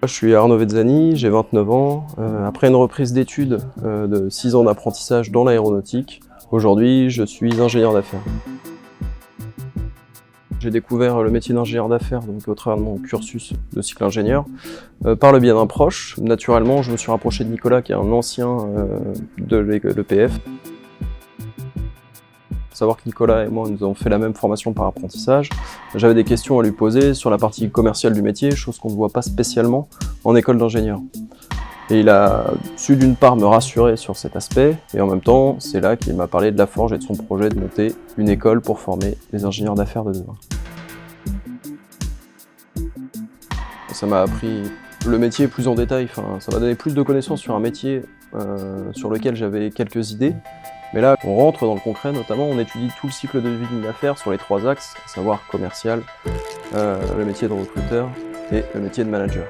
Je suis Arnaud Vezzani, j'ai 29 ans. Après une reprise d'études de 6 ans d'apprentissage dans l'aéronautique, aujourd'hui je suis ingénieur d'affaires. J'ai découvert le métier d'ingénieur d'affaires donc au travers de mon cursus de cycle ingénieur par le biais d'un proche. Naturellement, je me suis rapproché de Nicolas qui est un ancien de l'EPF. Il faut savoir que Nicolas et moi nous avons fait la même formation par apprentissage. J'avais des questions à lui poser sur la partie commerciale du métier, chose qu'on ne voit pas spécialement en école d'ingénieur. Et il a su d'une part me rassurer sur cet aspect, et en même temps, c'est là qu'il m'a parlé de la Forge et de son projet de monter une école pour former les ingénieurs d'affaires de demain. Ça m'a appris le métier plus en détail, ça m'a donné plus de connaissances sur un métier sur lequel j'avais quelques idées. Mais là, on rentre dans le concret, notamment, on étudie tout le cycle de vie d'une affaire sur les 3 axes, à savoir commercial, le métier de recruteur et le métier de manager.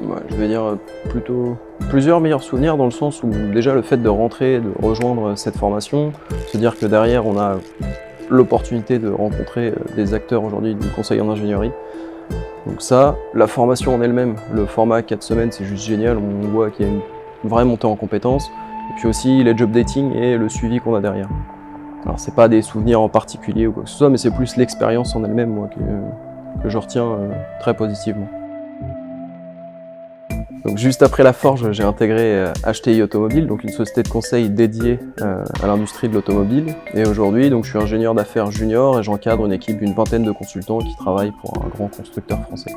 Ouais, je vais dire plutôt plusieurs meilleurs souvenirs dans le sens où déjà le fait de rentrer, de rejoindre cette formation, se dire que derrière on a l'opportunité de rencontrer des acteurs aujourd'hui du conseil en ingénierie. Donc ça, la formation en elle-même, le format 4 semaines, c'est juste génial, on voit qu'il y a une vraie montée en compétences. Et puis aussi les job dating et le suivi qu'on a derrière. Alors c'est pas des souvenirs en particulier ou quoi que ce soit, mais c'est plus l'expérience en elle-même moi que je retiens très positivement. Donc juste après la Forge, j'ai intégré HTI Automobile, donc une société de conseil dédiée à l'industrie de l'automobile. Et aujourd'hui, donc je suis ingénieur d'affaires junior et j'encadre une équipe d'une vingtaine de consultants qui travaillent pour un grand constructeur français.